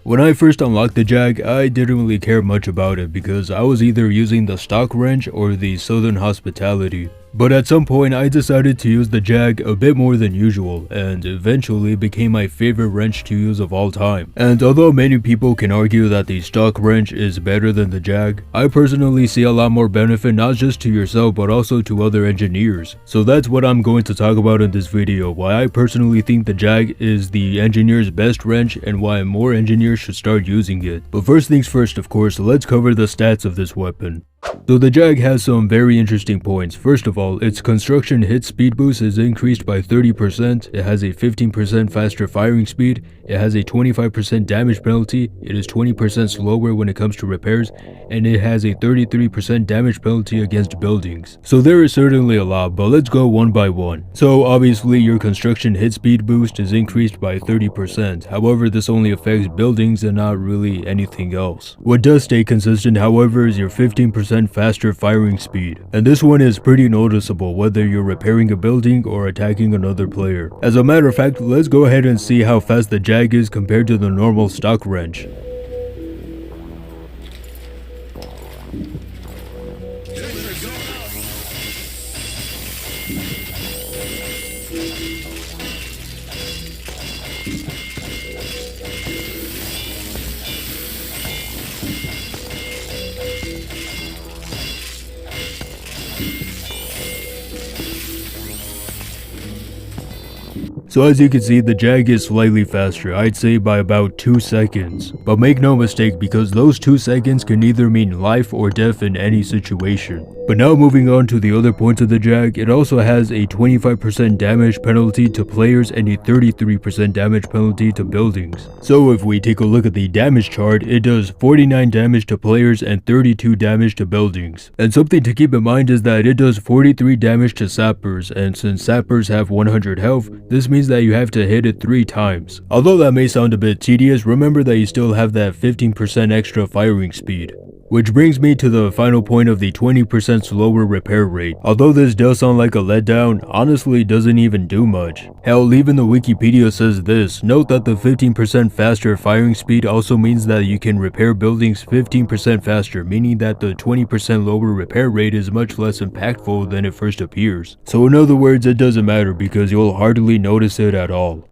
When I first unlocked the Jag, I didn't really care much about it because I was either using the stock wrench or the Southern Hospitality. But at some point I decided to use the Jag a bit more than usual, and eventually became my favorite wrench to use of all time. And although many people can argue that the stock wrench is better than the Jag, I personally see a lot more benefit not just to yourself but also to other engineers. So that's what I'm going to talk about in this video, why I personally think the Jag is the engineer's best wrench and why more engineers should start using it. But first things first, of course, let's cover the stats of this weapon. So the Jag has some very interesting points. First of all, its construction hit speed boost is increased by 30%, it has a 15% faster firing speed, it has a 25% damage penalty, it is 20% slower when it comes to repairs, and it has a 33% damage penalty against buildings. So there is certainly a lot, but let's go one by one. So obviously your construction hit speed boost is increased by 30%, however this only affects buildings and not really anything else. What does stay consistent, however, is your 15% faster firing speed, and this one is pretty noticeable whether you're repairing a building or attacking another player. As a matter of fact, let's go ahead and see how fast the Jag is compared to the normal stock wrench. So as you can see, the Jag is slightly faster, I'd say by about 2 seconds. But make no mistake, because those 2 seconds can either mean life or death in any situation. But now moving on to the other points of the Jag, it also has a 25% damage penalty to players and a 33% damage penalty to buildings. So if we take a look at the damage chart, it does 49 damage to players and 32 damage to buildings. And something to keep in mind is that it does 43 damage to sappers, and since sappers have 100 health, this means that you have to hit it 3 times. Although that may sound a bit tedious, remember that you still have that 15% extra firing speed. Which brings me to the final point of the 20% slower repair rate. Although this does sound like a letdown, honestly it doesn't even do much. Hell, even the Wikipedia says this. Note that the 15% faster firing speed also means that you can repair buildings 15% faster, meaning that the 20% lower repair rate is much less impactful than it first appears. So in other words, it doesn't matter because you'll hardly notice it at all.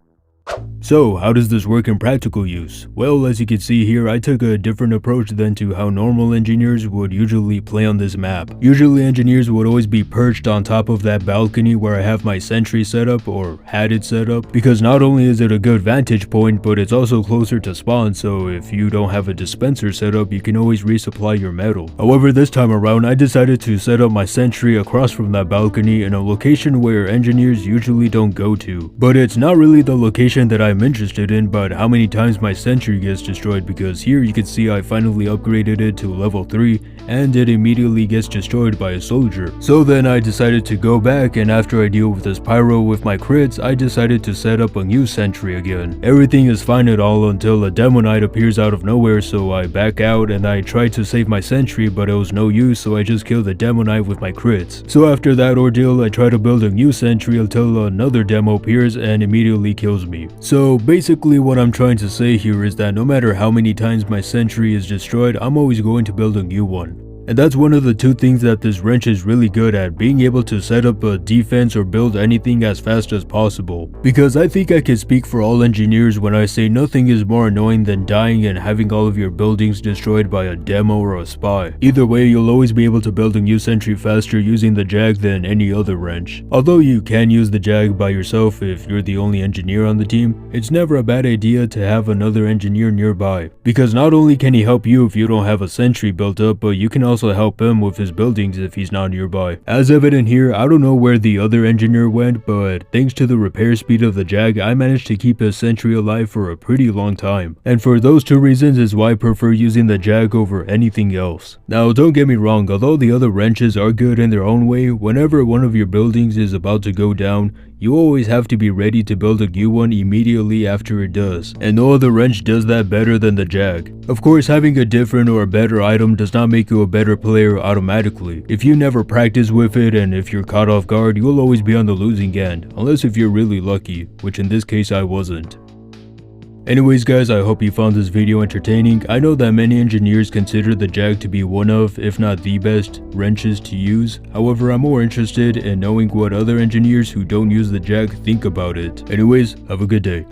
So, how does this work in practical use? Well, as you can see here, I took a different approach than to how normal engineers would usually play on this map. Usually engineers would always be perched on top of that balcony where I have my sentry set up, or had it set up, because not only is it a good vantage point, but it's also closer to spawn, so if you don't have a dispenser set up, you can always resupply your metal. However, this time around, I decided to set up my sentry across from that balcony in a location where engineers usually don't go to. But it's not really the location that I'm interested in, but how many times my sentry gets destroyed, because here you can see I finally upgraded it to level 3 and it immediately gets destroyed by a soldier. So then I decided to go back, and after I deal with this pyro with my crits, I decided to set up a new sentry again. Everything is fine at all until a demonite appears out of nowhere, so I back out and I tried to save my sentry, but it was no use, so I just killed the demonite with my crits. So after that ordeal, I try to build a new sentry until another demo appears and immediately kills me. So basically what I'm trying to say here is that no matter how many times my sentry is destroyed, I'm always going to build a new one. And that's one of the two things that this wrench is really good at, being able to set up a defense or build anything as fast as possible. Because I think I can speak for all engineers when I say nothing is more annoying than dying and having all of your buildings destroyed by a demo or a spy. Either way, you'll always be able to build a new sentry faster using the Jag than any other wrench. Although you can use the Jag by yourself if you're the only engineer on the team, it's never a bad idea to have another engineer nearby. Because not only can he help you if you don't have a sentry built up, but you can also help him with his buildings if he's not nearby. As evident here, I don't know where the other engineer went, but thanks to the repair speed of the Jag, I managed to keep his sentry alive for a pretty long time. And for those two reasons is why I prefer using the Jag over anything else. Now don't get me wrong, although the other wrenches are good in their own way, whenever one of your buildings is about to go down, you always have to be ready to build a new one immediately after it does, and no other wrench does that better than the Jag. Of course, having a different or a better item does not make you a better player automatically. If you never practice with it and if you're caught off guard, you'll always be on the losing end, unless if you're really lucky, which in this case I wasn't. Anyways guys, I hope you found this video entertaining. I know that many engineers consider the Jag to be one of, if not the best, wrenches to use. However, I'm more interested in knowing what other engineers who don't use the Jag think about it. Anyways, have a good day.